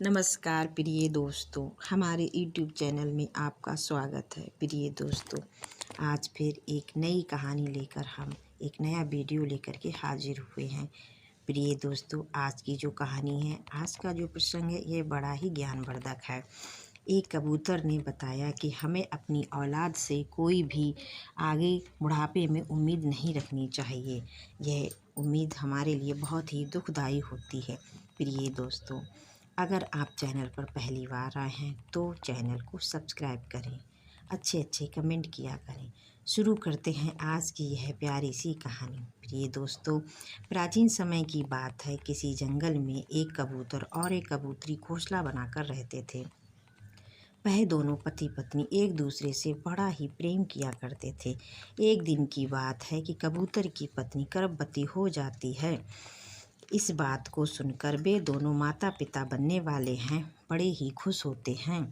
नमस्कार प्रिय दोस्तों, हमारे यूट्यूब चैनल में आपका स्वागत है। प्रिय दोस्तों, आज फिर एक नई कहानी लेकर हम एक नया वीडियो लेकर के हाजिर हुए हैं। प्रिय दोस्तों, आज की जो कहानी है, आज का जो प्रसंग है, ये बड़ा ही ज्ञानवर्धक है। एक कबूतर ने बताया कि हमें अपनी औलाद से कोई भी आगे बुढ़ापे में उम्मीद नहीं रखनी चाहिए। यह उम्मीद हमारे लिए बहुत ही दुखदाई होती है। प्रिय दोस्तों, अगर आप चैनल पर पहली बार आए हैं तो चैनल को सब्सक्राइब करें, अच्छे कमेंट किया करें। शुरू करते हैं आज की यह प्यारी सी कहानी। प्रिय दोस्तों, प्राचीन समय की बात है। किसी जंगल में एक कबूतर और एक कबूतरी घोंसला बनाकर रहते थे। वह दोनों पति पत्नी एक दूसरे से बड़ा ही प्रेम किया करते थे। एक दिन की बात है कि कबूतर की पत्नी गर्भवती हो जाती है। इस बात को सुनकर वे दोनों माता पिता बनने वाले हैं बड़े ही खुश होते हैं।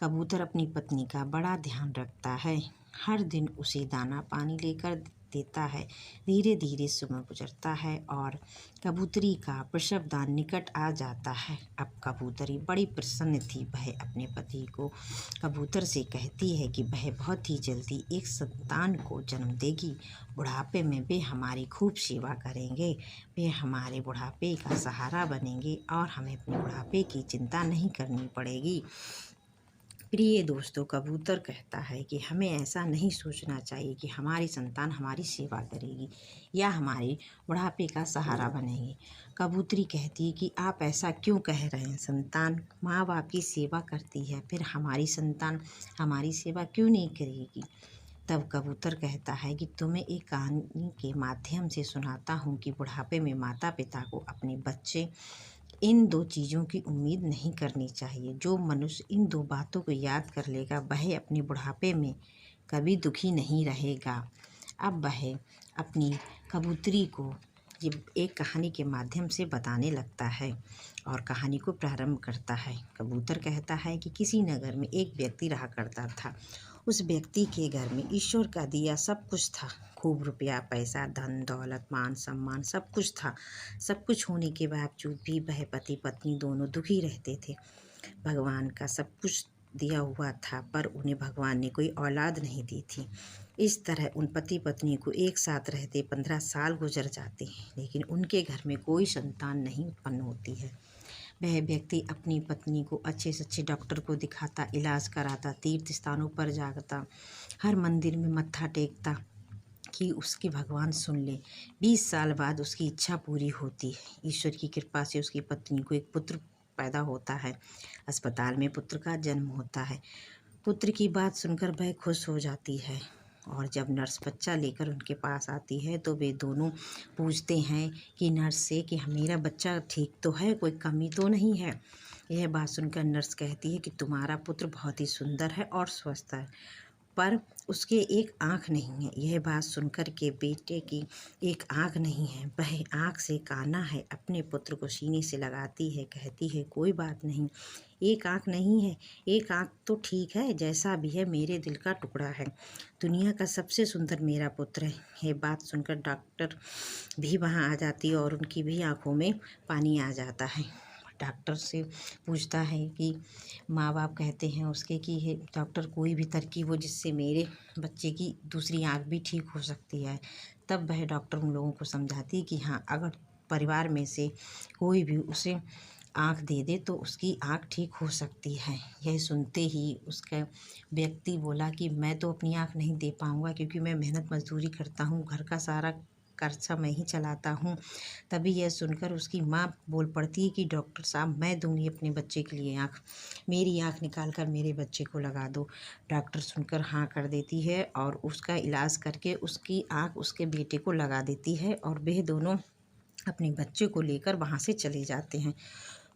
कबूतर अपनी पत्नी का बड़ा ध्यान रखता है, हर दिन उसे दाना पानी लेकर देता है। धीरे धीरे समय गुजरता है और कबूतरी का प्रसवदान निकट आ जाता है। अब कबूतरी बड़ी प्रसन्न थी। वह अपने पति को कबूतर से कहती है कि वह बहुत ही जल्दी एक संतान को जन्म देगी। बुढ़ापे में वे हमारी खूब सेवा करेंगे, वे हमारे बुढ़ापे का सहारा बनेंगे और हमें अपने बुढ़ापे की चिंता नहीं करनी पड़ेगी। प्रिय दोस्तों, कबूतर कहता है कि हमें ऐसा नहीं सोचना चाहिए कि हमारी संतान हमारी सेवा करेगी या हमारे बुढ़ापे का सहारा बनेगी। कबूतरी कहती है कि आप ऐसा क्यों कह रहे हैं? संतान माँ बाप की सेवा करती है, फिर हमारी संतान हमारी सेवा क्यों नहीं करेगी? तब कबूतर कहता है कि तुम्हें एक कहानी के माध्यम से सुनाता हूँ कि बुढ़ापे में माता पिता को अपने बच्चे इन दो चीज़ों की उम्मीद नहीं करनी चाहिए। जो मनुष्य इन दो बातों को याद कर लेगा वह अपने बुढ़ापे में कभी दुखी नहीं रहेगा। अब वह अपनी कबूतरी को ये एक कहानी के माध्यम से बताने लगता है और कहानी को प्रारंभ करता है। कबूतर कहता है कि किसी नगर में एक व्यक्ति रहा करता था। उस व्यक्ति के घर में ईश्वर का दिया सब कुछ था। खूब रुपया पैसा, धन दौलत, मान सम्मान सब कुछ था। सब कुछ होने के बावजूद भी वह पति पत्नी दोनों दुखी रहते थे। भगवान का सब कुछ दिया हुआ था पर उन्हें भगवान ने कोई औलाद नहीं दी थी। इस तरह उन पति पत्नी को एक साथ रहते 15 साल गुजर जाते हैं, लेकिन उनके घर में कोई संतान नहीं उत्पन्न होती है। वह व्यक्ति अपनी पत्नी को अच्छे से अच्छे डॉक्टर को दिखाता, इलाज कराता, तीर्थ स्थानों पर जाता, हर मंदिर में मत्था टेकता कि उसके भगवान सुन ले। 20 साल बाद उसकी इच्छा पूरी होती है। ईश्वर की कृपा से उसकी पत्नी को एक पुत्र पैदा होता है। अस्पताल में पुत्र का जन्म होता है। पुत्र की बात सुनकर वह खुश हो जाती है और जब नर्स बच्चा लेकर उनके पास आती है तो वे दोनों पूछते हैं कि नर्स से कि मेरा बच्चा ठीक तो है, कोई कमी तो नहीं है? यह बात सुनकर नर्स कहती है कि तुम्हारा पुत्र बहुत ही सुंदर है और स्वस्थ है, पर उसके एक आँख नहीं है। यह बात सुनकर के बेटे की एक आँख नहीं है, वह आँख से काना है। अपने पुत्र को सीने से लगाती है, कहती है कोई बात नहीं, एक आँख नहीं है, एक आँख तो ठीक है, जैसा भी है मेरे दिल का टुकड़ा है। दुनिया का सबसे सुंदर मेरा पुत्र है। यह बात सुनकर डॉक्टर भी वहाँ आ जाती है और उनकी भी आँखों में पानी आ जाता है। डॉक्टर से पूछता है कि माँ बाप कहते हैं उसके कि हे डॉक्टर, कोई भी तरकीब हो जिससे मेरे बच्चे की दूसरी आँख भी ठीक हो सकती है। तब वह डॉक्टर उन लोगों को समझाती है कि हाँ, अगर परिवार में से कोई भी उसे आँख दे दे तो उसकी आँख ठीक हो सकती है। यह सुनते ही उसका व्यक्ति बोला कि मैं तो अपनी आँख नहीं दे पाऊँगा, क्योंकि मैं मेहनत मजदूरी करता हूँ, घर का सारा खर्चा मैं ही चलाता हूँ। तभी यह सुनकर उसकी माँ बोल पड़ती है कि डॉक्टर साहब, मैं दूंगी अपने बच्चे के लिए आँख, मेरी आँख निकाल कर मेरे बच्चे को लगा दो। डॉक्टर सुनकर हाँ कर देती है और उसका इलाज करके उसकी आँख उसके बेटे को लगा देती है और वे दोनों अपने बच्चे को लेकर वहाँ से चले जाते हैं।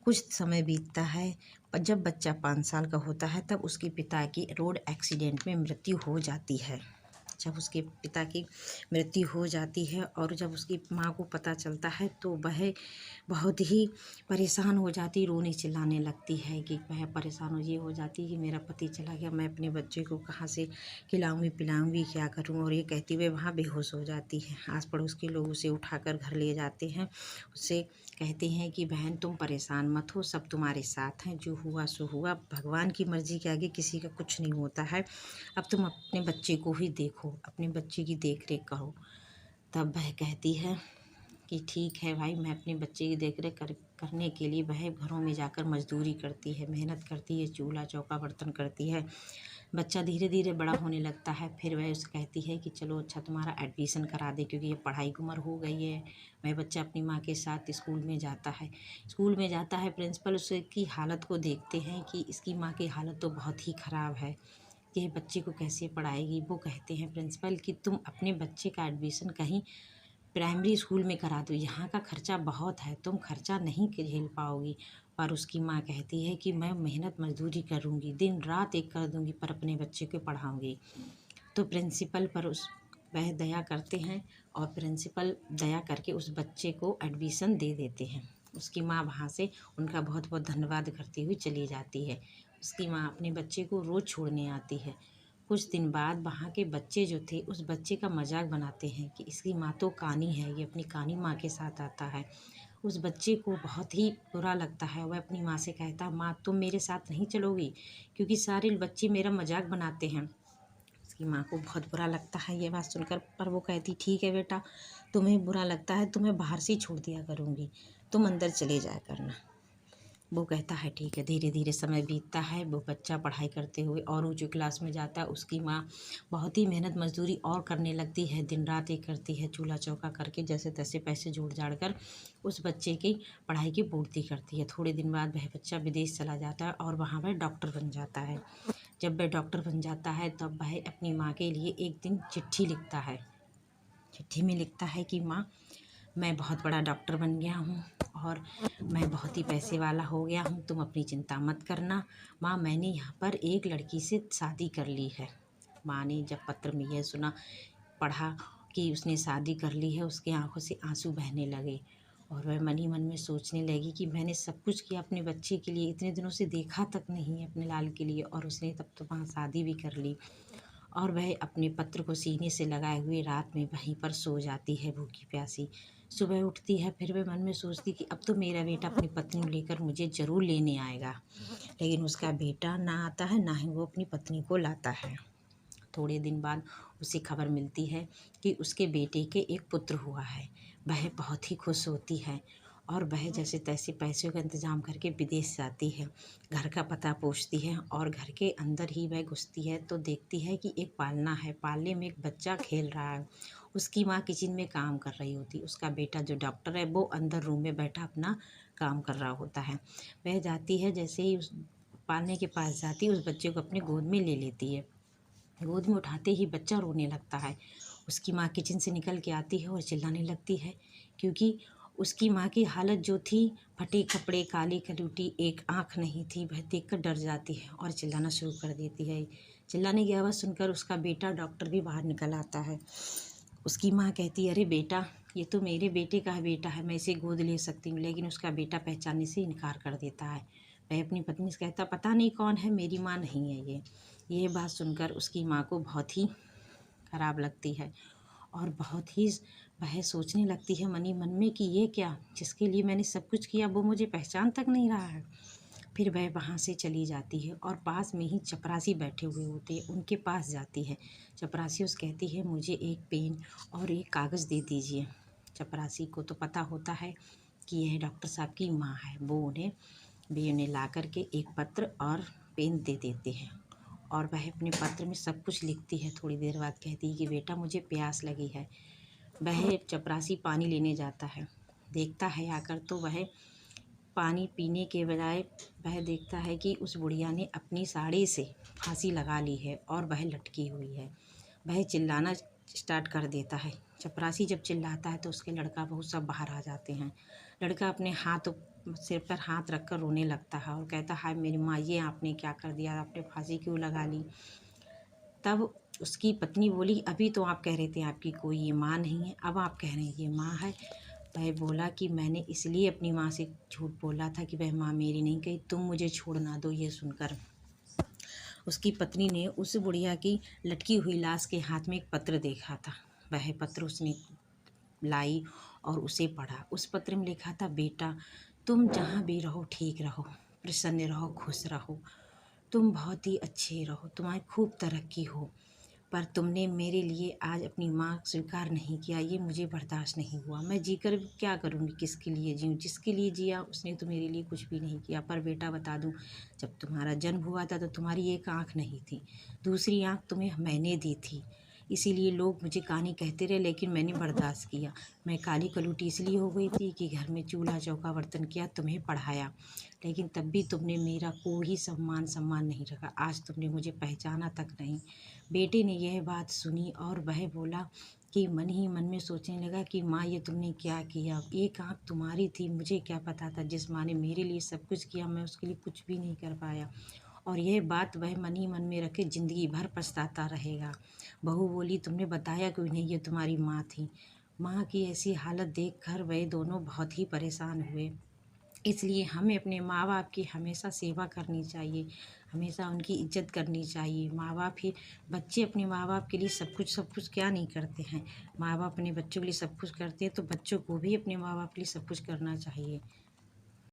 कुछ समय बीतता है, पर जब बच्चा 5 साल का होता है तब उसके पिता की रोड एक्सीडेंट में मृत्यु हो जाती है। जब उसके पिता की मृत्यु हो जाती है और जब उसकी माँ को पता चलता है तो वह बहुत ही परेशान हो जाती, रोने चिल्लाने लगती है कि वह परेशान ये हो जाती है कि मेरा पति चला गया, मैं अपने बच्चे को कहाँ से खिलाऊंगी पिलाऊंगी, क्या करूँ। और ये कहती हुए वहाँ बेहोश हो जाती है। आस पड़ोस के लोग उसे उठाकर घर ले जाते हैं, उससे कहते हैं कि बहन तुम परेशान मत हो, सब तुम्हारे साथ हैं, जो हुआ सो हुआ, भगवान की मर्जी के आगे किसी का कुछ नहीं होता है। अब तुम अपने बच्चे को ही देखो, अपने बच्चे की देख रेख करो। तब वह कहती है कि ठीक है भाई, मैं अपने बच्चे की देख रेख करने के लिए वह घरों में जाकर मजदूरी करती है, मेहनत करती है, चूल्हा चौका बर्तन करती है। बच्चा धीरे धीरे बड़ा होने लगता है। फिर वह उसे कहती है कि चलो अच्छा तुम्हारा एडमिशन करा दे, क्योंकि ये पढ़ाई की उम्र हो गई है। वह बच्चा अपनी माँ के साथ स्कूल में जाता है। स्कूल में जाता है, प्रिंसिपल उसकी हालत को देखते हैं कि इसकी माँ की हालत तो बहुत ही ख़राब है, ये बच्चे को कैसे पढ़ाएगी। वो कहते हैं प्रिंसिपल कि तुम अपने बच्चे का एडमिशन कहीं प्राइमरी स्कूल में करा दो, यहाँ का खर्चा बहुत है, तुम खर्चा नहीं झेल पाओगी। पर उसकी माँ कहती है कि मैं मेहनत मजदूरी करूँगी, दिन रात एक कर दूँगी, पर अपने बच्चे को पढ़ाऊँगी। तो प्रिंसिपल पर वह दया करते हैं और प्रिंसिपल दया करके उस बच्चे को एडमिशन दे देते हैं। उसकी माँ वहाँ से उनका बहुत बहुत धन्यवाद करती हुई चली जाती है। उसकी माँ अपने बच्चे को रोज़ छोड़ने आती है। कुछ दिन बाद वहाँ के बच्चे जो थे उस बच्चे का मजाक बनाते हैं कि इसकी माँ तो कानी है, ये अपनी कानी माँ के साथ आता है। उस बच्चे को बहुत ही बुरा लगता है। वह अपनी माँ से कहता, माँ तुम मेरे साथ नहीं चलोगी, क्योंकि सारे बच्चे मेरा मजाक बनाते हैं। उसकी माँ को बहुत बुरा लगता है ये बात सुनकर, पर वो कहती ठीक है बेटा, तुम्हें बुरा लगता है, तुम्हें बाहर से ही छोड़ दिया करूँगी, तुम अंदर चले जाया करना। वो कहता है ठीक है। धीरे धीरे समय बीतता है, वो बच्चा पढ़ाई करते हुए और ऊँची क्लास में जाता है। उसकी माँ बहुत ही मेहनत मजदूरी और करने लगती है, दिन रात एक करती है, चूल्हा चौका करके जैसे तैसे पैसे जोड़ जाड़ कर उस बच्चे की पढ़ाई की पूर्ति करती है। थोड़े दिन बाद वह बच्चा विदेश चला जाता है और वहाँ वह डॉक्टर बन जाता है। जब वह डॉक्टर बन जाता है तब वह अपनी माँ के लिए एक दिन चिट्ठी लिखता है। चिट्ठी में लिखता है कि माँ, मैं बहुत बड़ा डॉक्टर बन गया हूँ और मैं बहुत ही पैसे वाला हो गया हूँ, तुम अपनी चिंता मत करना। माँ, मैंने यहाँ पर एक लड़की से शादी कर ली है। माँ ने जब पत्र में यह सुना, पढ़ा कि उसने शादी कर ली है, उसके आंखों से आंसू बहने लगे और वह मन ही मन में सोचने लगी कि मैंने सब कुछ किया अपने बच्चे के लिए, इतने दिनों से देखा तक नहीं है अपने लाल के लिए, और उसने तब तो वहाँ शादी भी कर ली। और वह अपने पत्र को सीने से लगाए हुए रात में वहीं पर सो जाती है भूखी प्यासी। सुबह उठती है, फिर वह मन में सोचती कि अब तो मेरा बेटा अपनी पत्नी लेकर मुझे ज़रूर लेने आएगा, लेकिन उसका बेटा ना आता है, ना ही वो अपनी पत्नी को लाता है। थोड़े दिन बाद उसे खबर मिलती है कि उसके बेटे के एक पुत्र हुआ है। वह बहुत ही खुश होती है और वह जैसे तैसे पैसों का इंतज़ाम करके विदेश जाती है। घर का पता पूछती है और घर के अंदर ही वह घुसती है तो देखती है कि एक पालना है, पालने में एक बच्चा खेल रहा है। उसकी माँ किचन में काम कर रही होती, उसका बेटा जो डॉक्टर है वो अंदर रूम में बैठा अपना काम कर रहा होता है। वह जाती है, जैसे ही उस पालने के पास जाती है, उस बच्चे को अपने गोद में ले लेती है। गोद में उठाते ही बच्चा रोने लगता है। उसकी माँ किचन से निकल के आती है और चिल्लाने लगती है, क्योंकि उसकी माँ की हालत जो थी, फटे कपड़े, काली कलूटी, एक आँख नहीं थी, वह देखकर डर जाती है और चिल्लाना शुरू कर देती है। चिल्लाने की आवाज़ सुनकर उसका बेटा डॉक्टर भी बाहर निकल आता है। उसकी माँ कहती है, अरे बेटा, ये तो मेरे बेटे का बेटा है, मैं इसे गोद ले सकती हूँ, लेकिन उसका बेटा पहचानने से इनकार कर देता है। वह अपनी पत्नी से कहता, पता नहीं कौन है, मेरी माँ नहीं है ये। ये बात सुनकर उसकी माँ को बहुत ही खराब लगती है और बहुत ही वह सोचने लगती है मन ही मन में कि ये क्या, जिसके लिए मैंने सब कुछ किया वो मुझे पहचान तक नहीं रहा है। फिर वह वहाँ से चली जाती है और पास में ही चपरासी बैठे हुए होते हैं, उनके पास जाती है। चपरासी उस कहती है, मुझे एक पेन और एक कागज़ दे दीजिए। चपरासी को तो पता होता है कि यह डॉक्टर साहब की माँ है। वो उन्हें ला करके एक पत्र और पेन दे देते हैं और वह अपने पत्र में सब कुछ लिखती है। थोड़ी देर बाद कहती है कि बेटा, मुझे प्यास लगी है। वह चपरासी पानी लेने जाता है, देखता है आकर तो वह पानी पीने के बजाय वह देखता है कि उस बुढ़िया ने अपनी साड़ी से फांसी लगा ली है और वह लटकी हुई है। वह चिल्लाना स्टार्ट कर देता है। चपरासी जब चिल्लाता है तो उसके लड़का बहू सब बाहर आ जाते हैं। लड़का अपने सिर पर हाथ रखकर रोने लगता है और कहता है, मेरी माँ, ये आपने क्या कर दिया, आपने फांसी क्यों लगा ली। तब उसकी पत्नी बोली, अभी तो आप कह रहे थे आपकी कोई ये माँ नहीं है, अब आप कह रहे हैं ये माँ है। वह बोला कि मैंने इसलिए अपनी माँ से झूठ बोला था कि वह माँ मेरी नहीं, कही तुम मुझे छोड़ ना दो। ये सुनकर उसकी पत्नी ने उस बुढ़िया की लटकी हुई लाश के हाथ में एक पत्र देखा था। वह पत्र उसने लाई और उसे पढ़ा। उस पत्र में लिखा था, बेटा तुम जहाँ भी रहो ठीक रहो, प्रसन्न रहो, खुश रहो, तुम बहुत ही अच्छे रहो, तुम्हारी खूब तरक्की हो, पर तुमने मेरे लिए आज अपनी माँ स्वीकार नहीं किया, ये मुझे बर्दाश्त नहीं हुआ। मैं जीकर क्या करूँगी, किसके लिए जीऊँ? जिसके लिए जिया उसने तो मेरे लिए कुछ भी नहीं किया। पर बेटा बता दूँ, जब तुम्हारा जन्म हुआ था तो तुम्हारी एक आँख नहीं थी, दूसरी आँख तुम्हें मैंने दी थी। इसीलिए लोग मुझे कहानी कहते रहे, लेकिन मैंने बर्दाश्त किया। मैं काली कलूटी इसलिए हो गई थी कि घर में चूल्हा चौका बर्तन किया, तुम्हें पढ़ाया, लेकिन तब भी तुमने मेरा कोई सम्मान नहीं रखा। आज तुमने मुझे पहचाना तक नहीं। बेटे ने यह बात सुनी और वह बोला कि मन ही मन में सोचने लगा कि माँ ये तुमने क्या किया? एक आँख तुम्हारी थी, मुझे क्या पता था? जिस माँ ने मेरे लिए सब कुछ किया, मैं उसके लिए कुछ भी नहीं कर पाया। और यह बात वह मन ही मन में रखे, ज़िंदगी भर पछताता रहेगा। बहू बोली, तुमने बताया क्यों नहीं ये तुम्हारी माँ थी? माँ की ऐसी हालत देखकर वह दोनों बहुत ही परेशान हुए। इसलिए हमें अपने माँ बाप की हमेशा सेवा करनी चाहिए, हमेशा उनकी इज्जत करनी चाहिए। माँ बाप ही, बच्चे अपने माँ बाप के लिए सब कुछ क्या नहीं करते हैं? माँ बाप अपने बच्चों के लिए सब कुछ करते हैं, तो बच्चों को भी अपने माँ बाप के लिए सब कुछ करना चाहिए।